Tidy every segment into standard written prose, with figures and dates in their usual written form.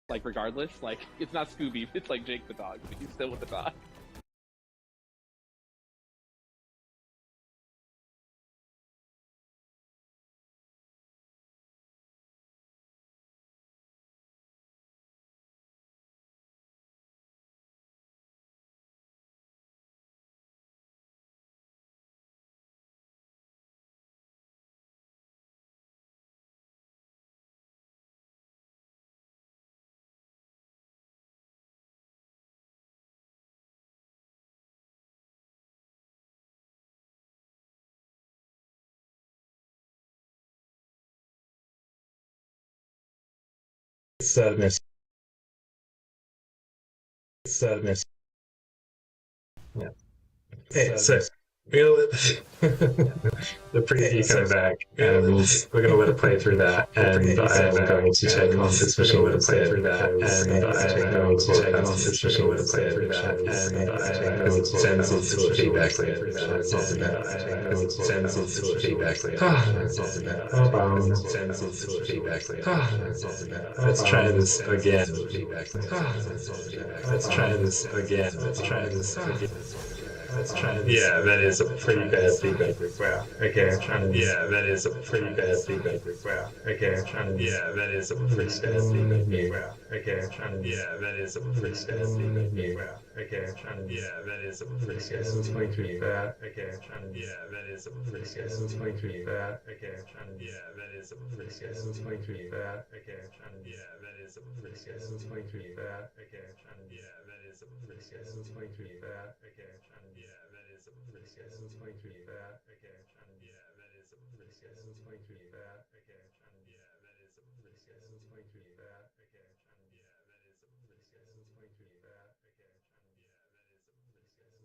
Like regardless, like it's not Scooby, it's like Jake the dog, but he's still with the dog. Sadness, sadness. Yeah. Hey, so we're gonna let the preview come back, and we're gonna let it play through that, and I'm going to check on especially let it play through that, and I'm going to check on especially let it play through that, and I'm going to send some sort of feedback later. I'm going to send some sort of feedback later. Send some sort of feedback later. Let's try this again. Let's try this again. Let's try this again. Yeah, that is a pretty bad feedback loop. Wow. Okay, I'm trying to. Yeah, that is a pretty bad feedback loop. Wow. Okay, I'm trying to. Yeah, that is a pretty bad feedback loop. Wow. Okay, I'm trying to. Yeah, that is a pretty bad feedback loop. Wow. Okay, I'm trying to. Yeah, that is a pretty bad feedback loop. That. Okay, I'm trying to. Yeah, that is a pretty bad feedback loop. That. Okay, I'm trying to. Yeah, that is a pretty bad feedback loop. That. Okay, I'm trying to. Yeah, that is a pretty bad feedback loop. That. Okay, I'm trying to. Yeah, that is a pretty bad feedback loop. That. Okay, I'm trying to. Yeah, that is a pretty bad feedback loop. That. Okay, I'm trying to. Yeah, that is a pretty bad feedback loop. That. Okay, I'm trying to. Yeah, that is a pretty bad feedback loop. That. Okay, I'm trying to. Yeah, that is a pretty bad feedback loop. That. Okay, I'm trying to. Yeah, that is a pretty bad feedback loop. That. Okay, I'm trying to. Yeah, that is.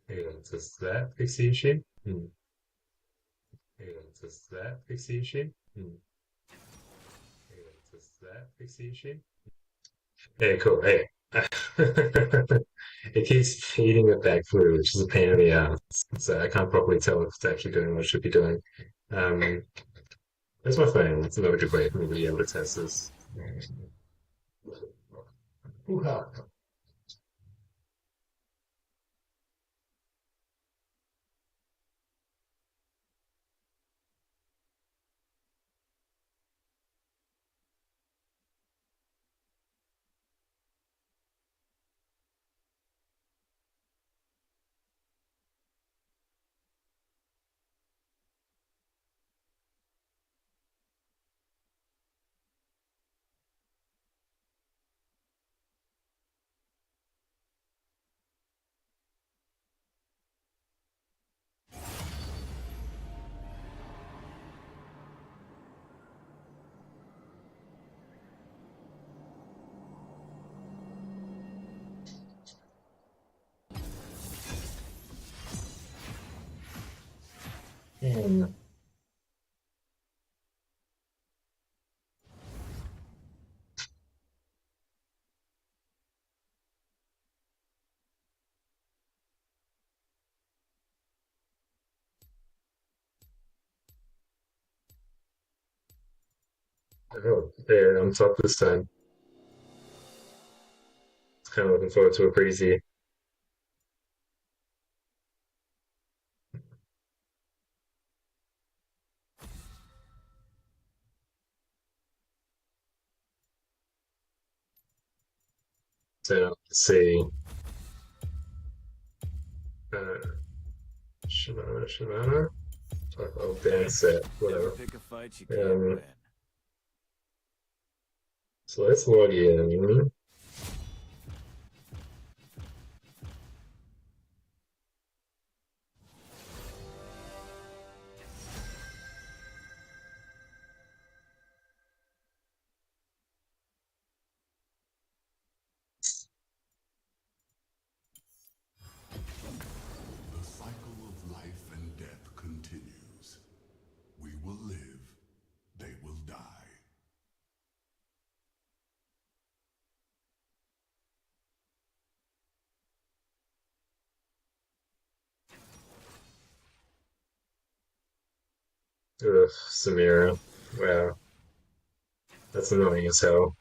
Hey, does that fix the issue? Hey, does that fix the issue? Hey, does that fix the issue? Hey, cool. Hey. It keeps feeding it back through, which is a pain in the ass. So I can't properly tell if it's actually doing what it should be doing. Um, that's my phone. That's another good way for me to be able to test this. Hmm. Oh, yeah, I'm top this time. Kind of looking forward to a breezy. So let's see. Uh, Shyvana. Oh, dance set, Never whatever. pick a fight you can't Um, win. so let's log in. The cycle of life and death continues. We will live, they will die. Ugh, Samira. Wow, that's annoying as hell.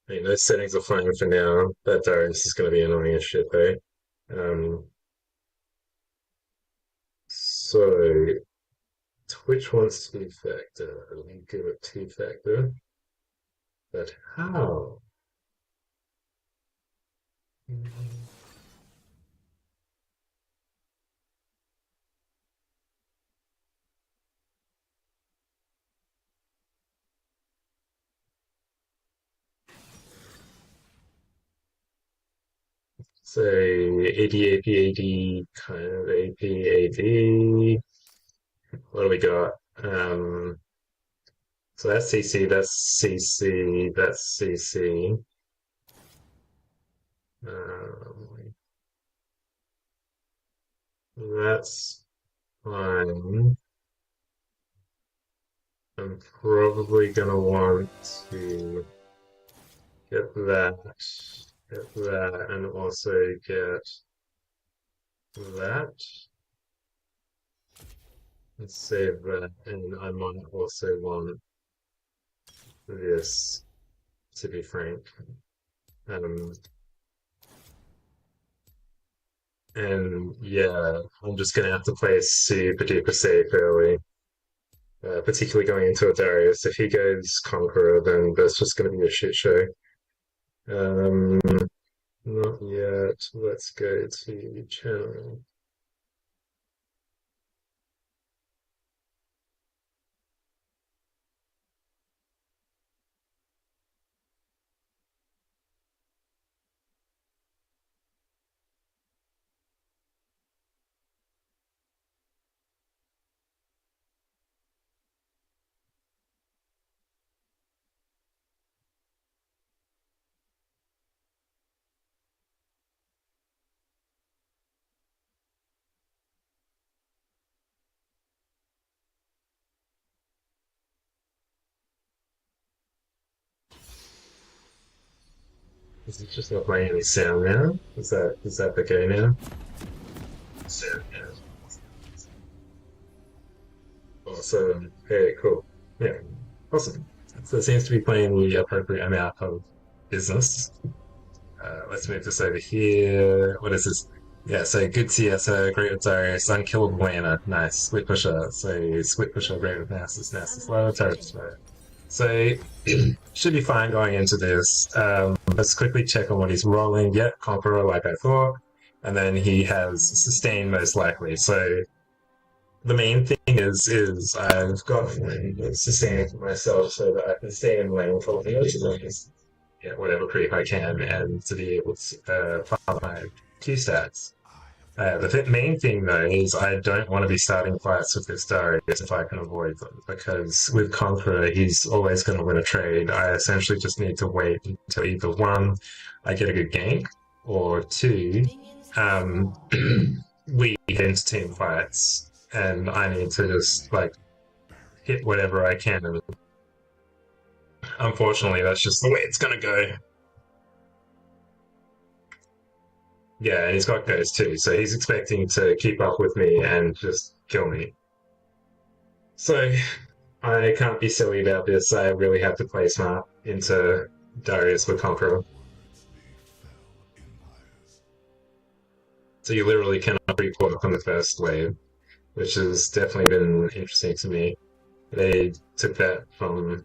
I mean, those settings are fine for now. That Darius is going to be annoying as shit, though. Um, so Twitch wants two-factor. Let me give it two-factor. But how? Say AD, kind of AP, AD. What do we got? So that's CC, that's CC, that's CC. Um, that's fine. I'm probably gonna want to get that, and also get that, and save that, and I might also want this, to be frank. Um, and yeah, I'm just gonna have to play super duper safe early, particularly going into a Darius. If he goes Conqueror, then that's just gonna be a shit show. Um, Not yet. Let's go to channel. Is it just not playing any sound now? Is that the go now? Sound now. Awesome. Very cool. Yeah. Awesome. So it seems to be playing the appropriate amount of business. Let's move this over here. What is this? Yeah, so good CSO, great with Darius, unkillable laner, nice. Split pusher, so split pusher, great with Nasus, lower turret smoke. So should be fine going into this. Let's quickly check on what he's rolling. Yep, Conqueror like I thought. And then he has sustain most likely. So the main thing is I've got sustain for myself so that I can stay in lane for whatever creep I can and to be able to farm my Q stats. The main thing though is I don't want to be starting fights with this Darius if I can avoid them, because with Conqueror he's always going to win a trade. I essentially just need to wait until either one, I get a good gank, or two, we get into team fights and I need to just like hit whatever I can. And unfortunately, that's just the way it's gonna go. Yeah, and he's got Ghost too, so he's expecting to keep up with me and just kill me. So I can't be silly about this. I really have to play smart into Darius with Conqueror. So you literally cannot report on the first wave, which has definitely been interesting to me. They took that from,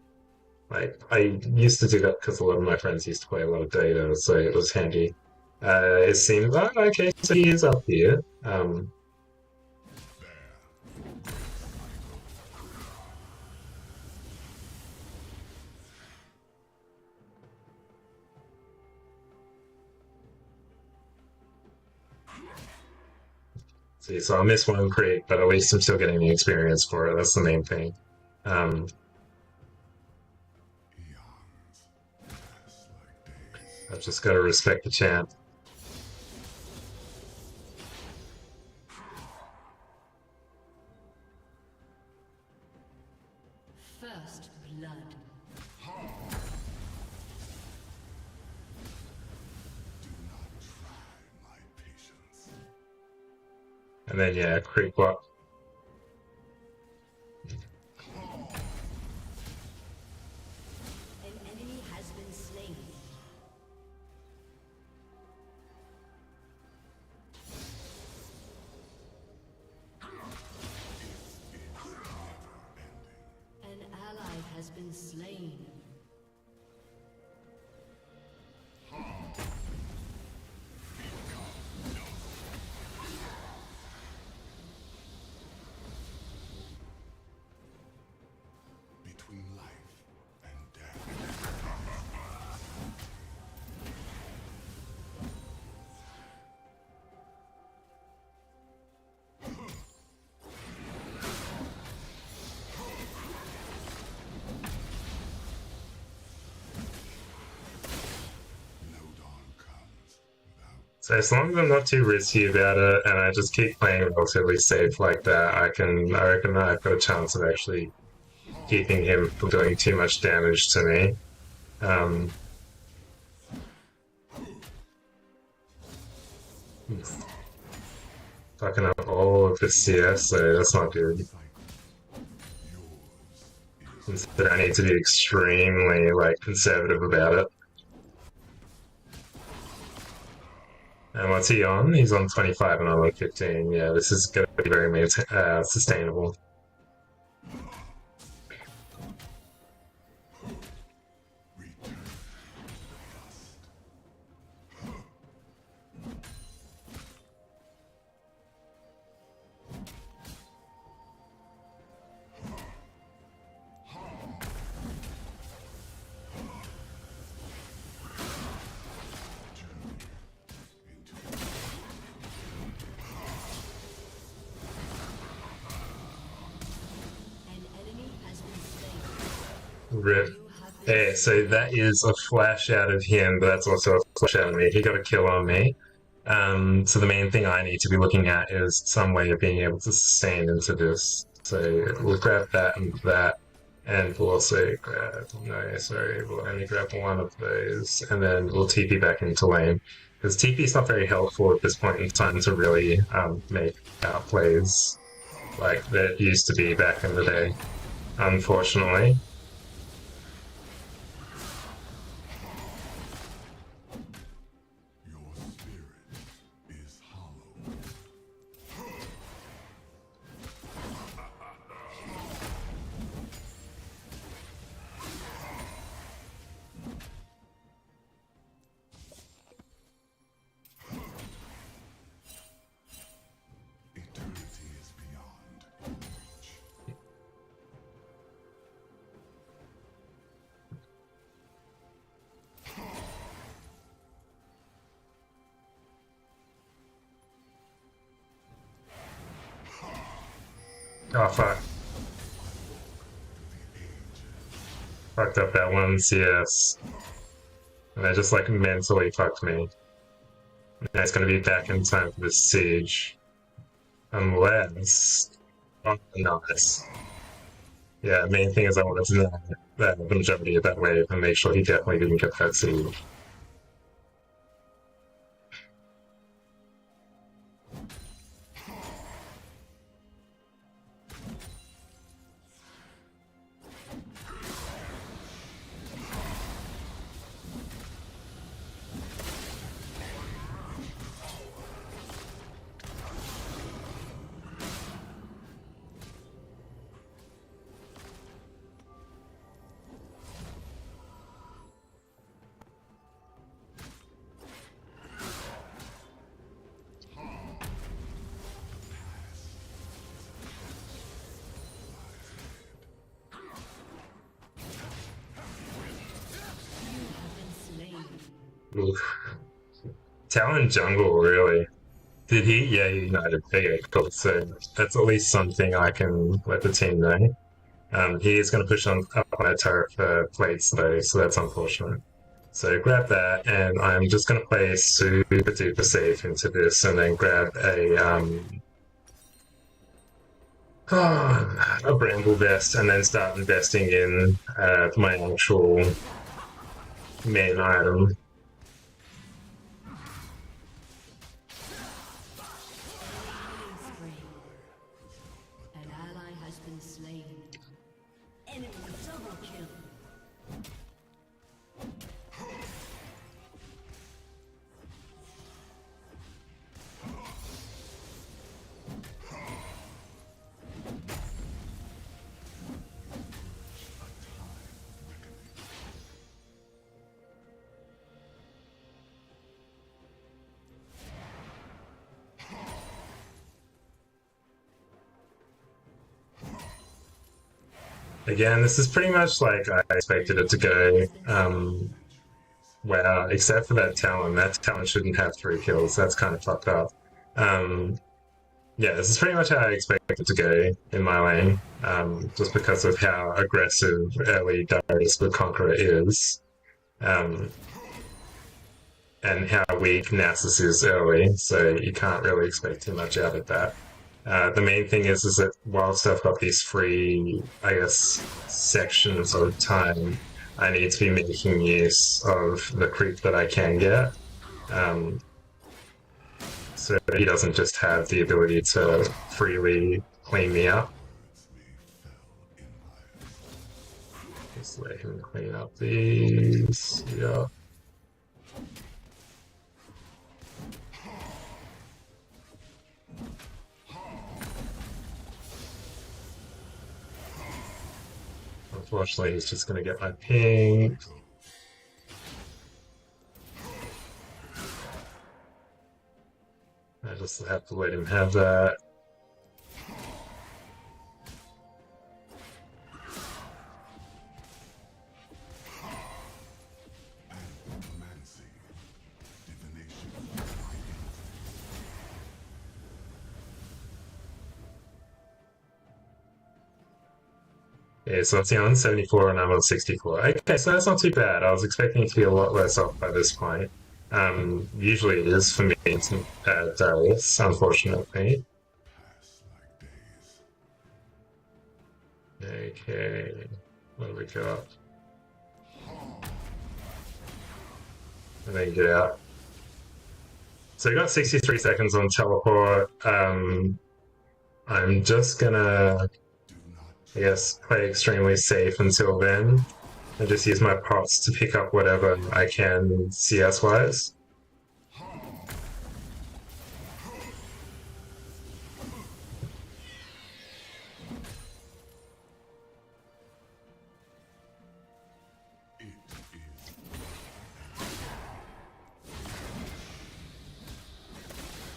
like, I used to do that because a lot of my friends used to play a lot of Dota, so it was handy. It seems, oh, okay, so he is up here. See, so I'll miss one creep, but at least I'm still getting the experience for it. That's the main thing. I've just got to respect the champ. First blood. And then, yeah, creep up. An enemy has been slain. An ally has been slain. Between life and death. No dawn comes without So as long as I'm not too risky about it, and I just keep playing relatively safe like that, I reckon I've got a chance of actually keeping him from doing too much damage to me. Fucking up all of the CS, so that's not good. Instead, I need to be extremely like conservative about it. And what's he on? He's on 25 and I'm on 15. Yeah, this is going to be very sustainable. Rip. Yeah, so that is a flash out of him, but that's also a flash out of me. He got a kill on me. So the main thing I need to be looking at is some way of being able to sustain into this. So we'll grab that and that. And we'll also grab, no, sorry, we'll only grab one of those, and then we'll TP back into lane. Because TP is not very helpful at this point in time to really make outplays like that used to be back in the day, unfortunately. Your spirit is hollow. Eternity is beyond reach. Oh fuck. Fucked up that one CS. And they just like mentally fucked me. Now it's gonna be back in time for this siege. Unless... Oh, nice. Yeah, the main thing is I wanted to know that the majority of that wave and make sure he definitely didn't get that siege. Oof. Talon jungle, really? Did he? Yeah, he united. Okay, cool. So that's at least something I can let the team know. He is going to push on up on a turret for plates though, so that's unfortunate. So grab that, and I'm just going to play super duper safe into this, and then grab a Bramble Vest, and then start investing in my actual main item. An ally has been slain. Enemy double kill. Again, this is pretty much like I expected it to go. Wow, except for that Talon. That Talon shouldn't have 3 kills. That's kind of fucked up. Yeah, this is pretty much how I expected it to go in my lane, just because of how aggressive early Darius with Conqueror is, and how weak Nasus is early, so you can't really expect too much out of that. The main thing is that whilst I've got these free, I guess, sections of time, I need to be making use of the creep that I can get. So he doesn't just have the ability to freely clean me up. Just let him clean up these. Yeah. Unfortunately, he's just going to get my ping. I just have to let him have that. Yeah, so it's on 74 and I'm on 64. Okay, so that's not too bad. I was expecting it to be a lot worse off by this point. Usually it is for me, it's Darius, unfortunately. Okay. What do we got? And then get out. So you got 63 seconds on teleport. I'm just gonna, I guess, play extremely safe until then. And just use my pots to pick up whatever I can CS-wise.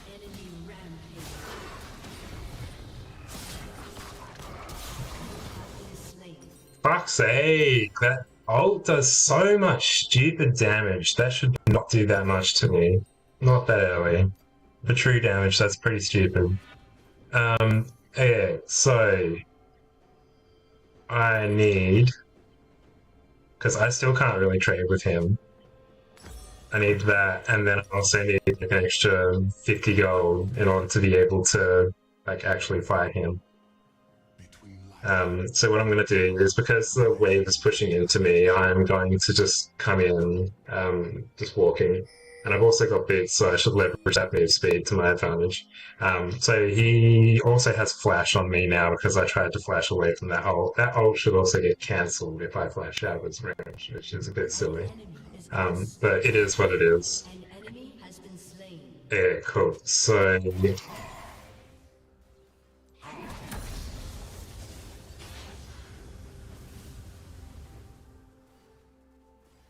Enemy rampage. Slain. Fuck's sake, that ult does so much stupid damage. That should not do that much to me. Not that early. For true damage, that's pretty stupid. Okay, so I need, because I still can't really trade with him. I need that, and then I also need like an extra 50 gold in order to be able to like actually fight him. So what I'm going to do is, because the wave is pushing into me, I'm going to just come in, just walking. And I've also got boots, so I should leverage that move speed to my advantage. So he also has flash on me now because I tried to flash away from that ult. That ult should also get cancelled if I flash out of his range, which is a bit silly. But it is what it is. An enemy has been slain. Yeah, cool. So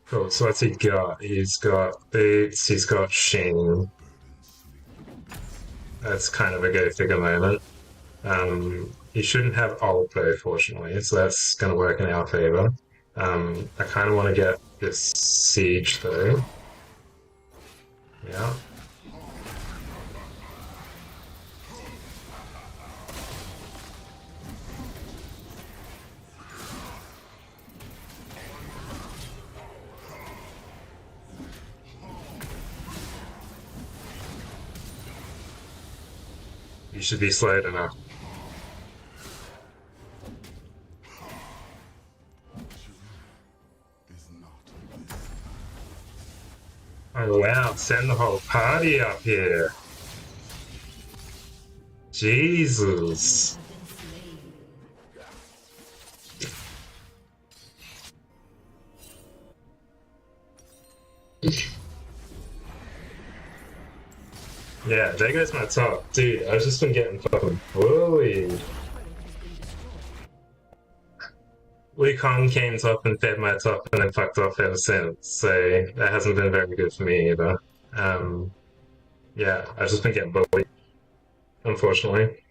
cool, so what's he got? He's got boots, he's got Sheen. That's kind of a go figure moment. He shouldn't have ult though, fortunately, so that's going to work in our favor. I kind of want to get this siege though. Yeah. You should be slowed enough. Oh wow, send the whole party up here. Jesus. Yeah, there goes my top. Dude, I've just been getting fucking bullied. Wukong came top and fed my top and then fucked off ever since, so that hasn't been very good for me either. Yeah, I've just been getting bullied, unfortunately.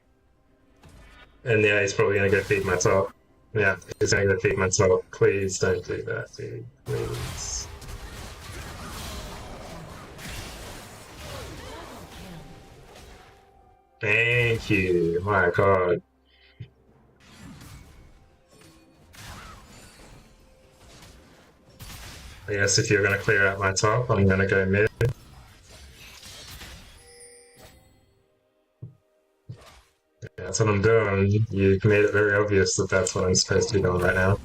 And yeah, he's probably gonna go feed my top. Yeah, he's gonna go feed my top. Please don't do that, dude. Please. Thank you. My god. I guess if you're gonna clear out my top, I'm gonna go mid. Yeah, that's what I'm doing. You've made it very obvious that that's what I'm supposed to be doing right now.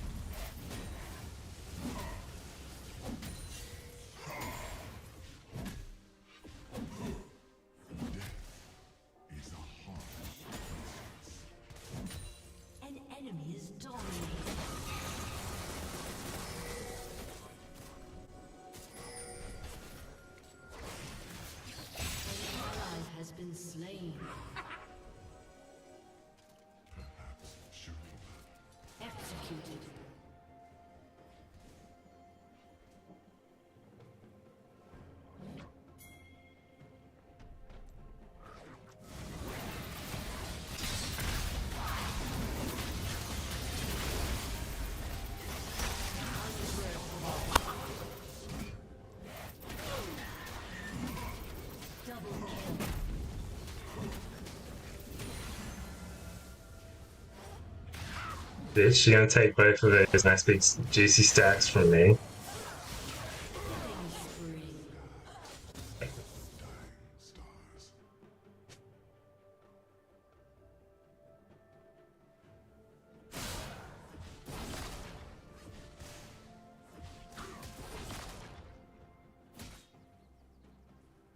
An enemy is dominating. An ally has been slain. Executed. Double kill. Bitch, you're gonna take both of those nice big juicy stacks from me. Killing spree. Stars.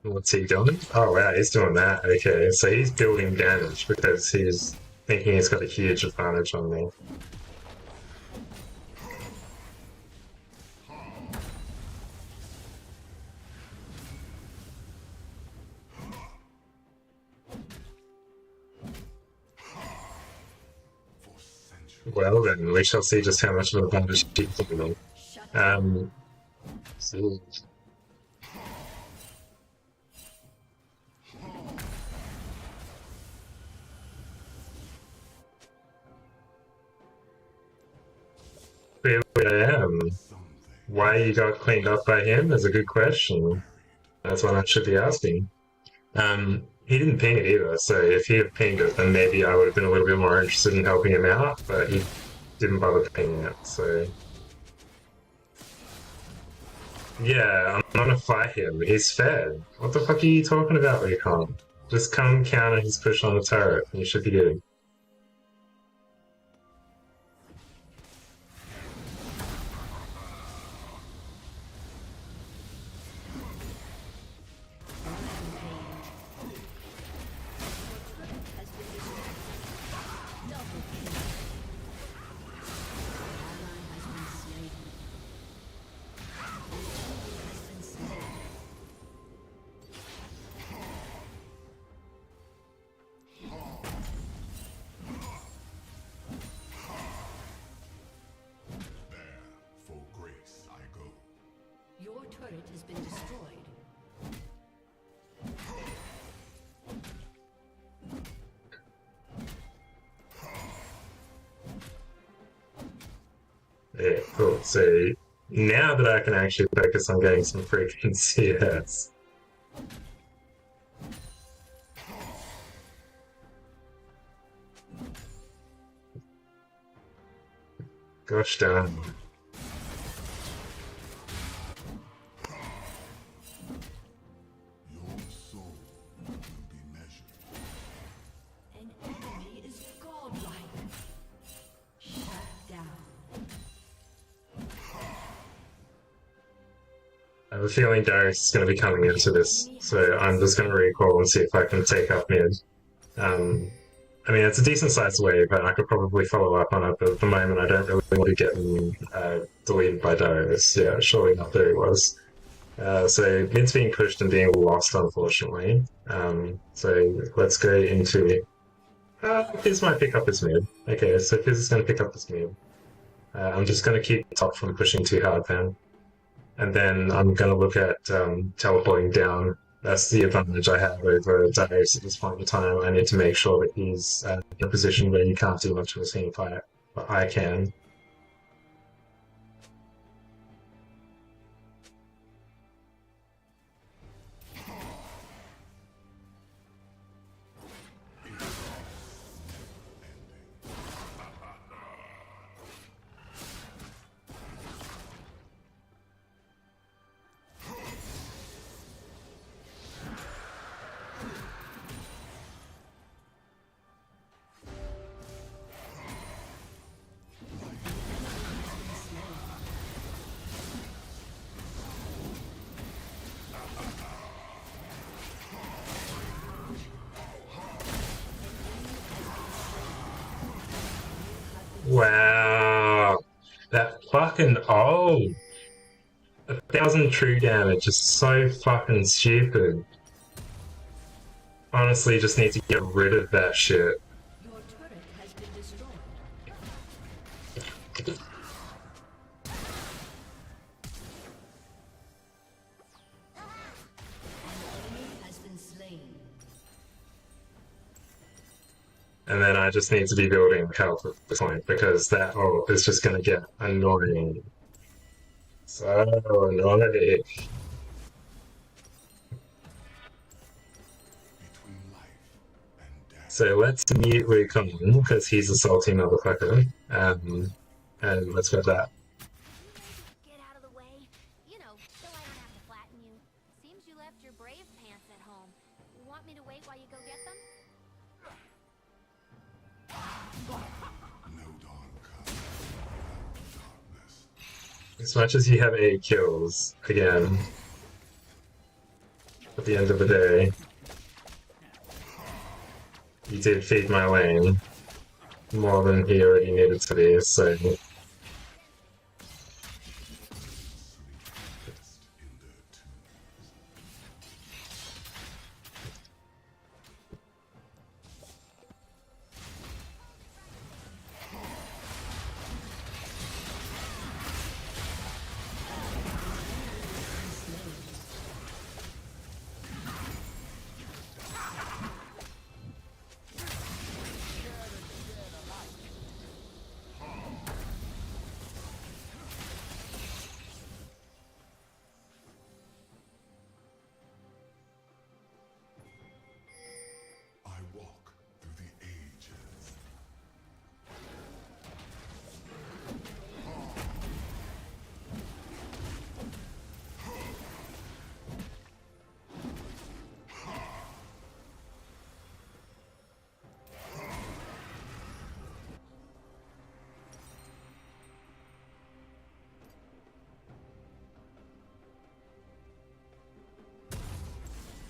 What's he doing? Oh wow, he's doing that. Okay, so he's building damage because he's thinking he's got a huge advantage on me. For centuries. Well then, we shall see just how much of an advantage he's giving me. Shut down. So here I am. Something Why you got cleaned up by him is a good question. That's what I should be asking. He didn't ping it either, so if he had pinged it, then maybe I would have been a little bit more interested in helping him out, but he didn't bother pinging it, so... Yeah, I'm gonna fight him. He's fed. What the fuck are you talking about, Recon? Just come counter his push on the turret, and you should be good. for grace I go. Your turret has been destroyed. Yeah, cool. So now that I can actually focus on getting some freaking CS. Gosh darn. Your soul will be measured. An enemy is godlike. Shut down. I have a feeling Darius is going to be coming into this, so I'm just going to recall and see if I can take up mid. I mean, it's a decent sized wave, and I could probably follow up on it, but at the moment I don't really want to get deleted by Darius. Yeah, surely not, there he was. So mid's being pushed and being lost, unfortunately. So let's go into... Fizz might pick up his mid. Okay, so Fizz is going to pick up his mid. I'm just going to keep top from pushing too hard then. And then I'm going to look at teleporting down. That's the advantage I have over Darius at this point in time. I need to make sure that he's in a position where you can't do much of a team fight, but I can. Wow, that fucking 1,000 true damage is so fucking stupid. Honestly, just need to get rid of that shit. Your turret has been destroyed. An enemy has been slain. And then I just need to be building health at this point because that ult is just gonna get annoying. So annoying. Between life and death. So let's mute Wukong because he's a salty motherfucker. And let's go that. Get out of the way. You know, so I don't have to flatten you. Seems you left your brave pants at home. Want me to wait while you go get them? No dawn comes without darkness. As much as you have 8 kills, again, the the end of the day, you did feed my lane more than he already needed to be, so... I walk through the ages.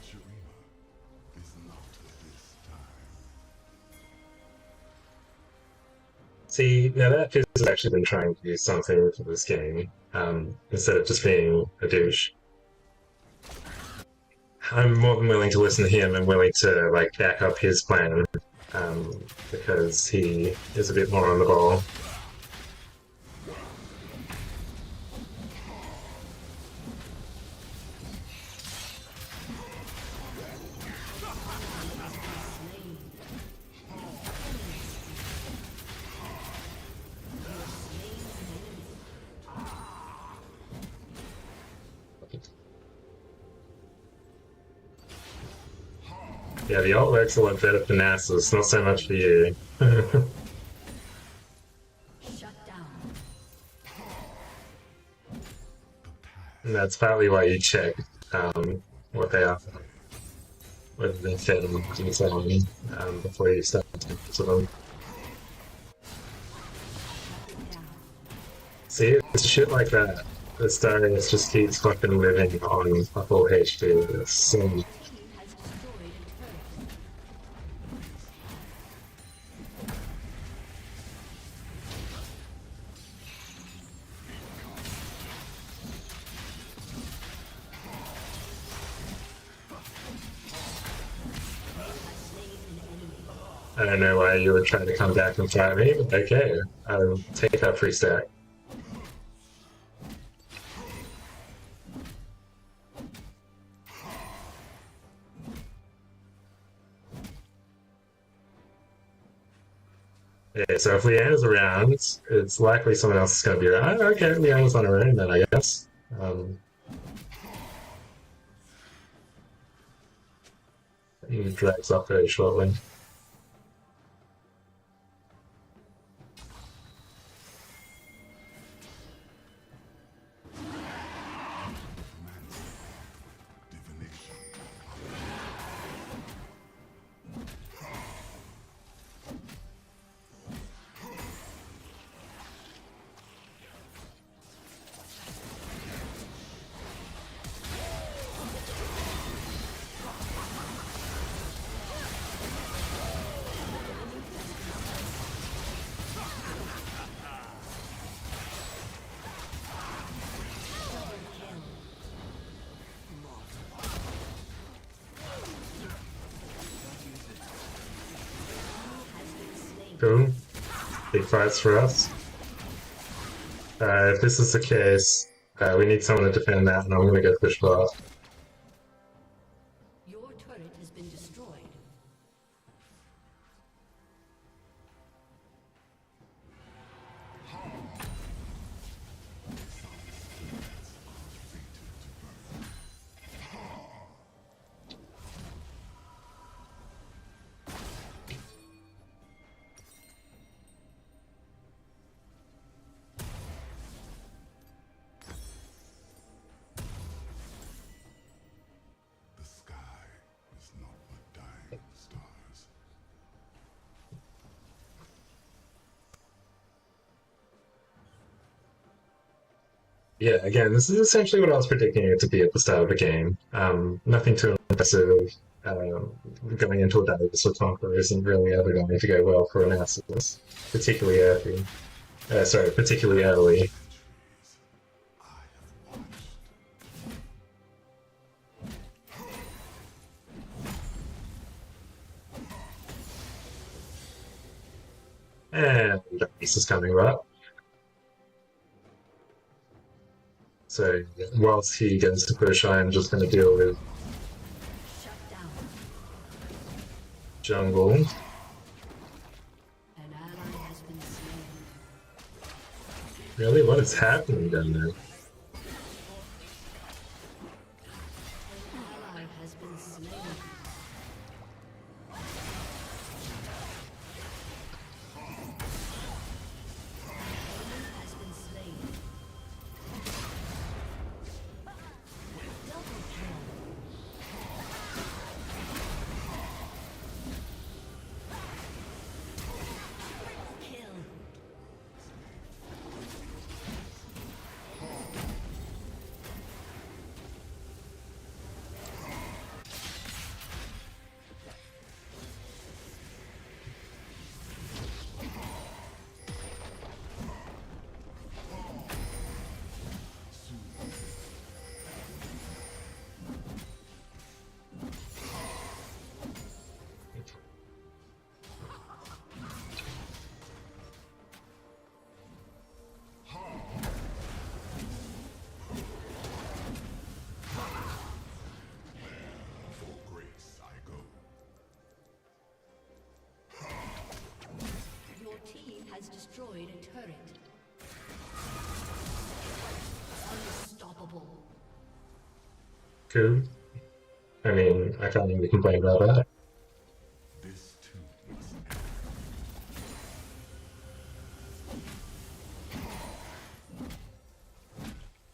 Shurima is not this time. See, now that Fizz has actually been trying to do something for this game, instead of just being a douche. I'm more than willing to listen to him and willing to like back up his plan, because he is a bit more on the ball. Yeah, the ult works a lot better for Nasus, not so much for you. Shut down. And that's partly why you check what they are, whether they're fed and so on, before you start to them. See, it's shit like that. This Darius just keeps fucking living on a full HP. It's so... Has destroyed a turret. I don't know why you would try to come back and fight me, but okay, I'll take that free stack. Yeah, so if Leanna's around, it's likely someone else is going to be around. Oh, okay, Leanna's on her own then, I guess. He drags off very shortly. Boom. Big fights for us. If this is the case, we need someone to defend that, and I'm gonna go push bot. Your turret has been destroyed. The sky is not but dying stars. Yeah, again, this is essentially what I was predicting it to be at the start of the game. Nothing too aggressive going into a Darius or Conqueror isn't really ever going to go well for an Nasus, particularly early. Particularly early. And Darius is coming up. So whilst he goes to push, I'm just going to deal with Shut down. jungle. An ally has been slain. Really? What is happening down there? An ally has been slain. Has been slain. Double kill. Kill. For grace I go. Your team has destroyed a turret. Unstoppable. Cool. I mean, I can't even complain about that. This too is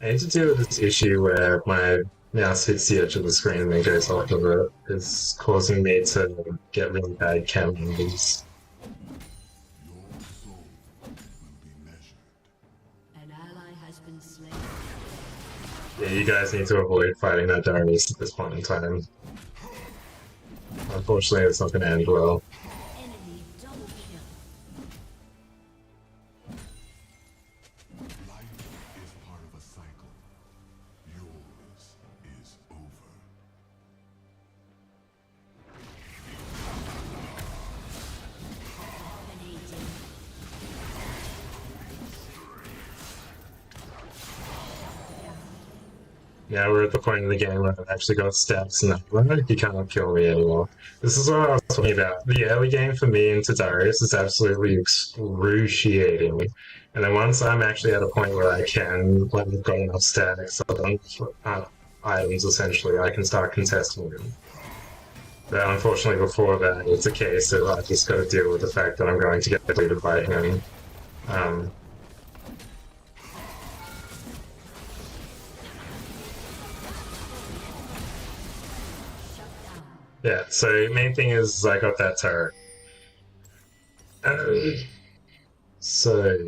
I need to deal with this issue where my mouse hits the edge of the screen and then goes off of it. It's causing me to get really bad cam angles. your soul will be measured. An ally has been slain. Yeah, you guys need to avoid fighting that Darius at this point in time. Unfortunately, it's not going to end well. Enemy double kill. Life is part of a cycle. Yours is over. Dominating. Now we're at the point in the game where I've actually got stats and that you cannot kill me anymore. This is what I was talking about. The early game for me into Darius is absolutely excruciating. And then once I'm actually at a point where I can, when I've got enough stacks on items essentially, I can start contesting them. But unfortunately before that, it's a case that I just got to deal with the fact that I'm going to get deleted by him. Yeah, so main thing is I got that turret. So,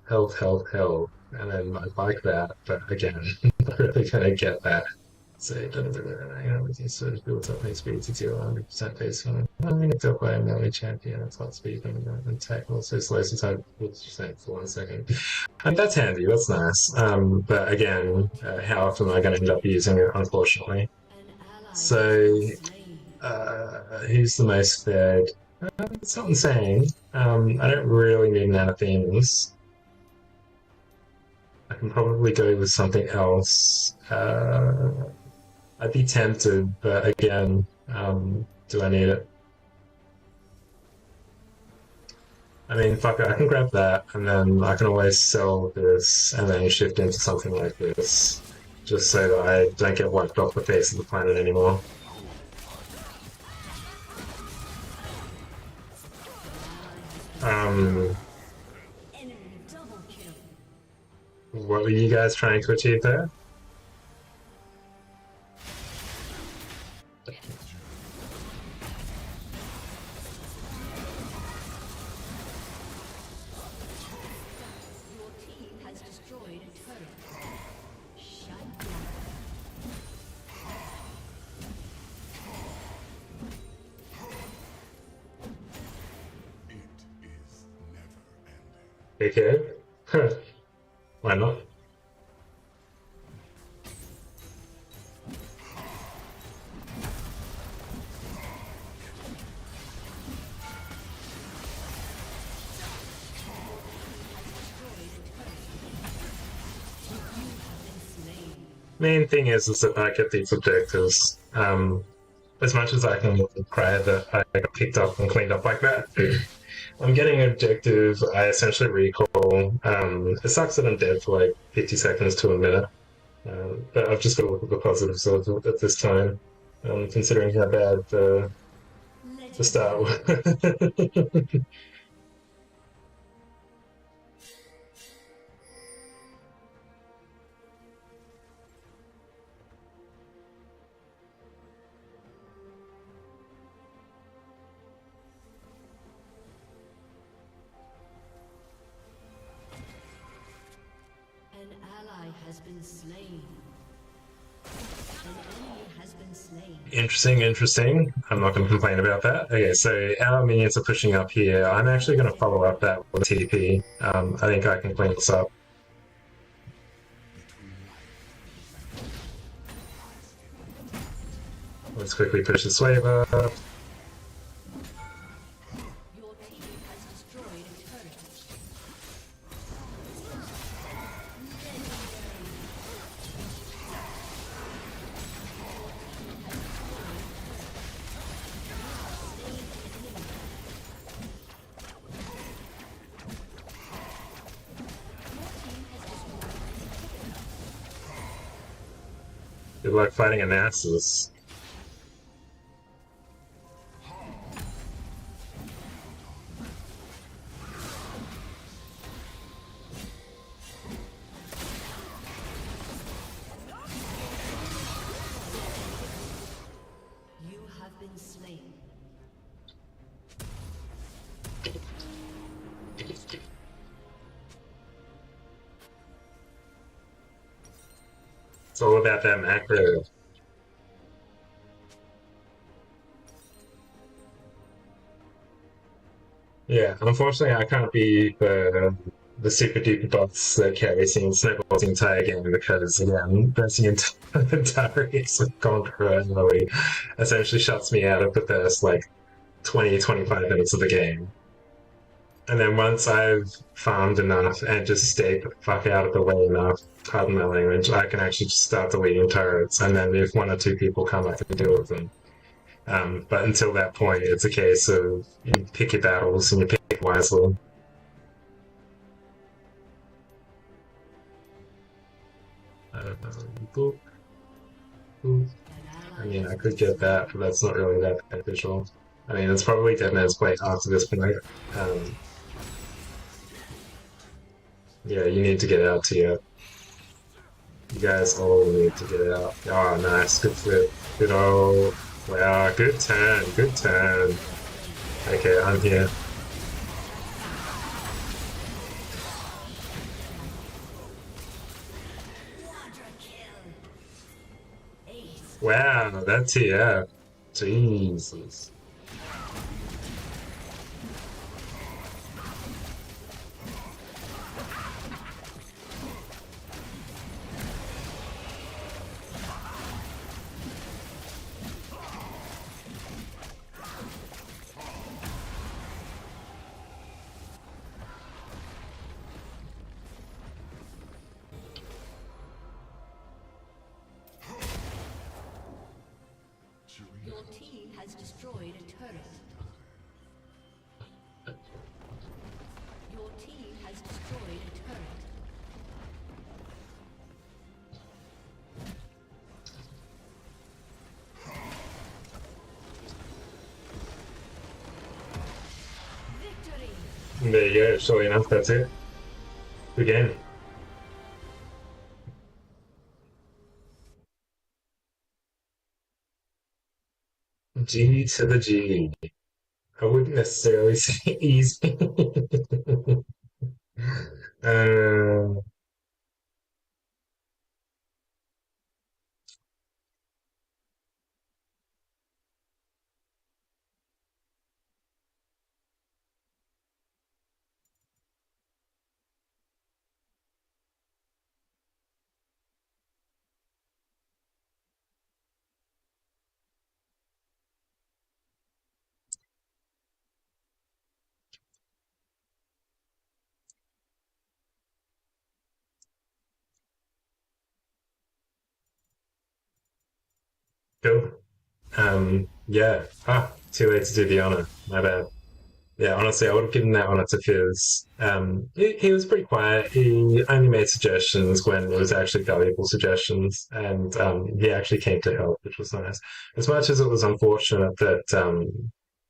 health, and then I like that, but again, not really gonna get that. So, sort of builds up my speed to 100% base on. I'm gonna go by a melee champion at top speed and tech also slows the time for 1 second. And that's handy, that's nice. But again, how often am I gonna end up using it, unfortunately? An ally So, has been slain. who's the most fed? It's not insane. I don't really need an Anathemas. I can probably go with something else. I'd be tempted, but again, do I need it? I mean, fuck it, I can grab that, and then I can always sell this, and then shift into something like this, just so that I don't get wiped off the face of the planet anymore. Enemy double kill. What were you guys trying to achieve there? Your team has destroyed a turret. Shut down. Okay. Huh. Why not? Main thing is that I get these objectives. As much as I can cry that I got picked up and cleaned up like that, I'm getting an objective. I essentially recall. It sucks that I'm dead for like 50 seconds to a minute, but I've just got to look at the positives of it at this time, considering how bad the start Legendary. was. An ally has been slain. An enemy has been slain. Interesting, interesting. I'm not going to complain about that. Okay, so our minions are pushing up here. I'm actually going to follow up that with a TP. I think I can clean this up. Let's quickly push this wave up. Your team has destroyed a turret. Good luck fighting a Nasus. You have been slain. It's all about that macro. Yeah, unfortunately, I can't be the super duper bots that carry snowballs the entire game because, again, bursting into the Darius with Conqueror really essentially shuts me out of the first, like, 20, 25 minutes of the game. And then once I've farmed enough and just stayed the fuck out of the way enough, pardon my language, I can actually just start deleting turrets. And then if one or two people come, I can deal with them. But until that point, it's a case of you pick your battles and you pick wisely. Boop, boop. I mean, I could get that, but that's not really that beneficial. I mean, it's probably dead man's play after this point. Um, yeah, you need to get out to you. You guys all need to get out. Oh, nice. Good flip. Good old. Wow, good turn. Good turn. Okay, I'm here. Wow, that's TF. Jesus. Your team has destroyed a turret. Your team has destroyed a turret. Victory! There you go. Surely enough, that's it. Good game. G to the G. I wouldn't necessarily say easy. uh, Cool. Yeah. Ah, too late to do the honor. My bad. Yeah, honestly, I would have given that honor to Fizz. He was pretty quiet. He only made suggestions when it was actually valuable suggestions, and he actually came to help, which was nice. As much as it was unfortunate that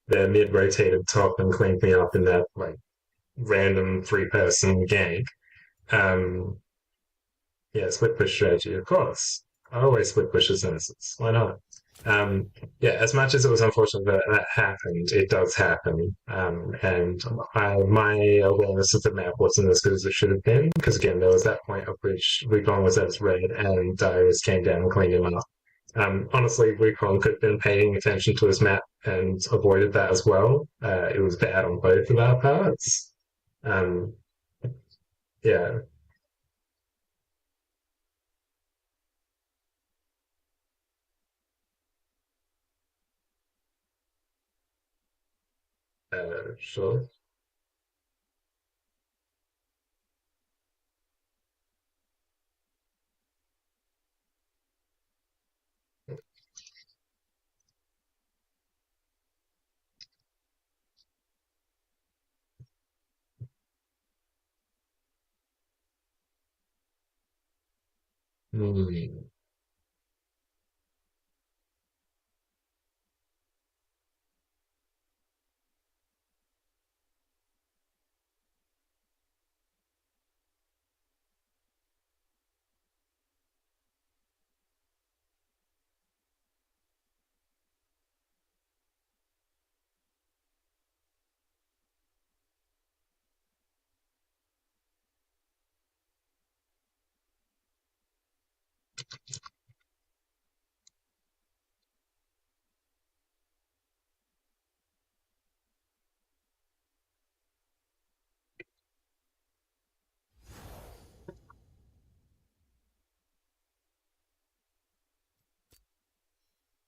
their mid rotated top and cleaned me up in that like random 3-person gank. Um, yeah, split push strategy, of course. I always split push as Nemesis. Why not? Um, yeah, as much as it was unfortunate that that happened, it does happen. And my awareness of the map wasn't as good as it should have been, because again, there was that point at which Wukong was at his red and Darius came down and cleaned him up. Honestly, Wukong could have been paying attention to his map and avoided that as well. It was bad on both of our parts. Um, yeah, sure. Hmm.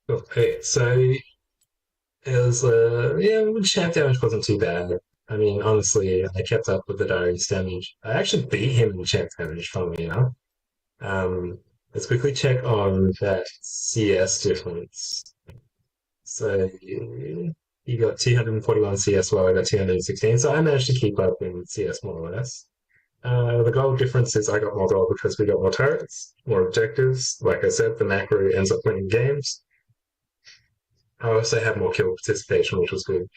Okay, so it was, yeah, champ damage wasn't too bad. I mean, honestly, I kept up with the Darius damage. I actually beat him in champ damage, funnily enough. Let's quickly check on that CS difference. So you got 241 CS while I got 216, so I managed to keep up in CS more or less. The goal difference is I got more gold because we got more turrets, more objectives. Like I said, the macro ends up winning games. I also had more kill participation, which was good.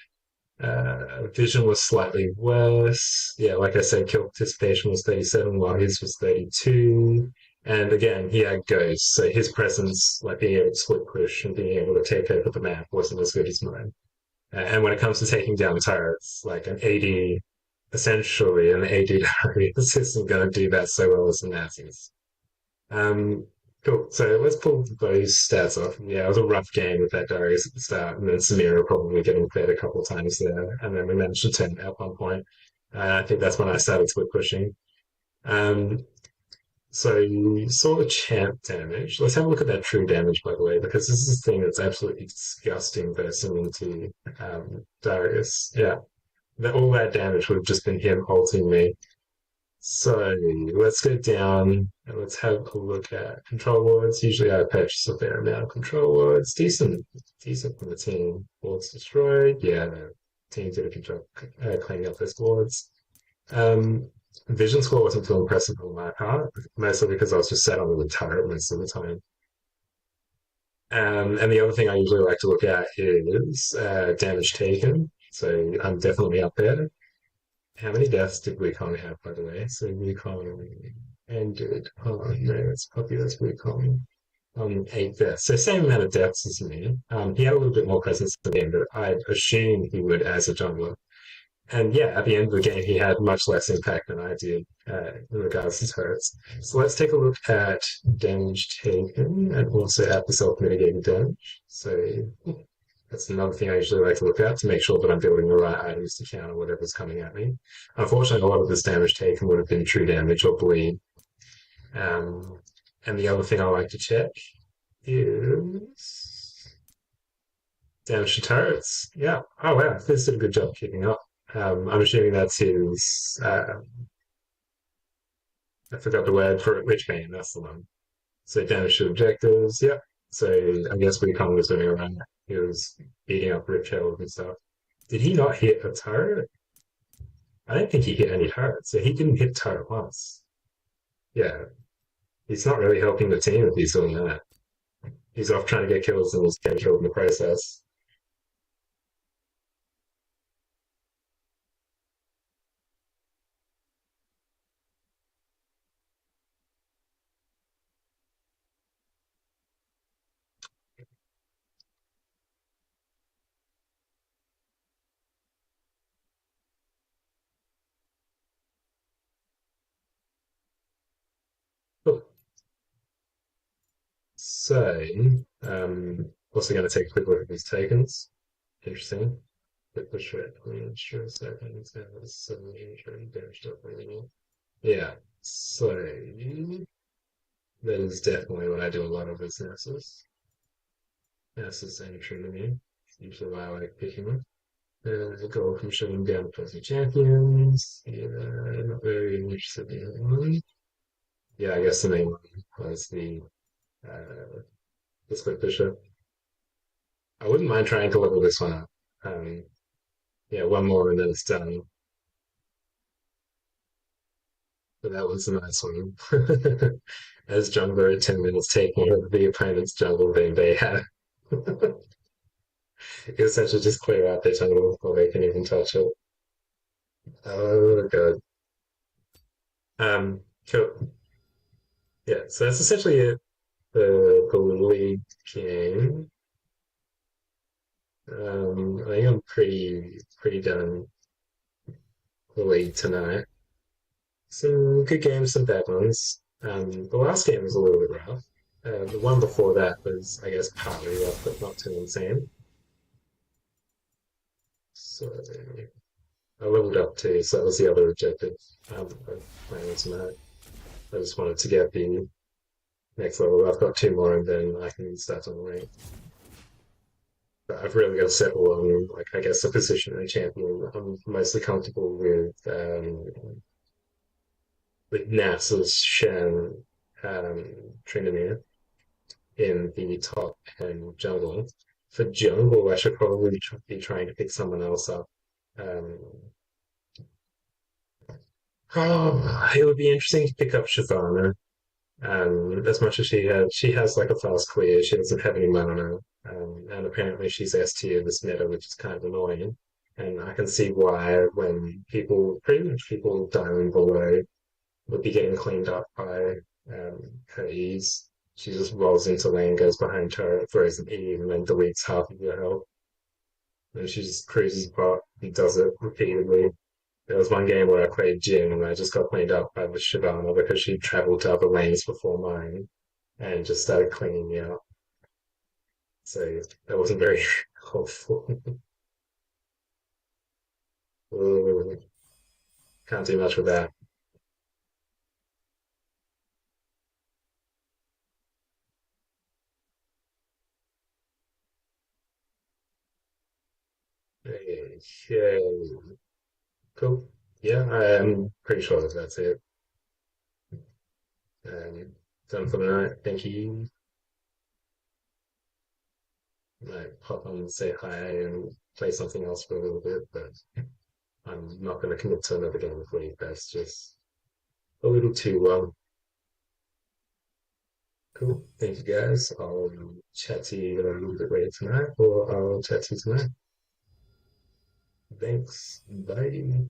Vision was slightly worse. Yeah, like I said, kill participation was 37 while his was 32. And again, he had ghosts, so his presence, like being able to split push and being able to take over the map, wasn't as good as mine. And when it comes to taking down turrets, like an AD, essentially an AD Darius isn't going to do that so well as the Nazis. Um, cool. So let's pull those stats off. Yeah, it was a rough game with that Darius at the start, and then Samira probably getting fed a couple of times there, and then we managed to turn at one point. I think that's when I started split pushing. Um, so you saw the champ damage. Let's have a look at that true damage, by the way, because this is the thing that's absolutely disgusting versing into Darius. Yeah, all that damage would have just been him ulting me. So let's go down and let's have a look at control wards. Usually I purchase a fair amount of control wards. Decent from the team. Wards destroyed. Yeah, no, team did a good job cleaning up those wards. Vision score wasn't too impressive on my part, mostly because I was just sat under the turret most of the time. And the other thing I usually like to look at is damage taken. So I'm definitely up there. How many deaths did Wukong have, by the way? So Wukong ended on, no, it's Populous Wukong on 8 deaths. So same amount of deaths as me. He had a little bit more presence at the end, but I'd assume he would as a jungler. And yeah, at the end of the game, he had much less impact than I did in regards to turrets. So let's take a look at damage taken and also at the self-mitigated damage. So that's another thing I usually like to look at to make sure that I'm building the right items to counter whatever's coming at me. Unfortunately, a lot of this damage taken would have been true damage or bleed. And the other thing I like to check is damage to turrets. Yeah. Oh wow, this did a good job keeping up. I'm assuming that's his. I forgot the word for it. Lich Bane. That's the one. So damage to objectives. Yep. So I guess Wukong was doing around. He was beating up Rip Tail and stuff. Did he not hit a turret? I don't think he hit any turrets. So he didn't hit turret once. Yeah, he's not really helping the team if he's doing that. He's off trying to get kills and he's getting killed in the process. Cool. So, also going to take a quick look at these tokens. Interesting. Hit the shred. Sure, seconds. Suddenly, damage up. Yeah. So, that is definitely what I do a lot of is Nessus. Nessus entry to me. Usually why I like picking them. Go from shutting down opposing champions. Yeah, I'm not very interested in that one. Yeah, I guess the main one was the split bishop. I wouldn't mind trying to level this one up. Um, yeah, one more and then it's done. But that was a nice one. As jungler at 10 minutes taking over the opponent's jungle, then they have. Essentially just clear out their jungle before they can even touch it. Oh, God. Cool. Yeah, so that's essentially it. The league game. I think I'm pretty done the league tonight. Some good games, some bad ones. The last game was a little bit rough. The one before that was, I guess, partly rough, but not too insane. So I leveled up too, so that was the other objective of playing tonight. I just wanted to get the next level. I've got two more, and then I can start on the rank. But I've really got to settle on, like, I guess, the position of the champion. I'm mostly comfortable with Nasus, Shen, Tryndamere in the top and jungle. For jungle, I should probably be trying to pick someone else up. Um, it would be interesting to pick up Shyvana. As much as she has like a fast clear, she doesn't have any mana, and apparently she's S tier this meta, which is kind of annoying. And I can see why when pretty much people down below, would be getting cleaned up by her E's. She just rolls into lane, goes behind her, throws an E, and then deletes half of your health. And she just cruises bot and does it repeatedly. There was one game where I played Jhin and I just got cleaned up by the Shyvana because she traveled to other lanes before mine and just started cleaning me up. So that wasn't very helpful. Can't do much with that. Okay, cool. Yeah, I'm pretty sure that's it. Done for the night. Thank you. Might pop on and say hi and play something else for a little bit, but I'm not going to commit to another game of League. That's just a little too long. Cool. Thank you guys. I'll chat to you a little bit later tonight, or I'll chat to you tonight. Thanks. Bye.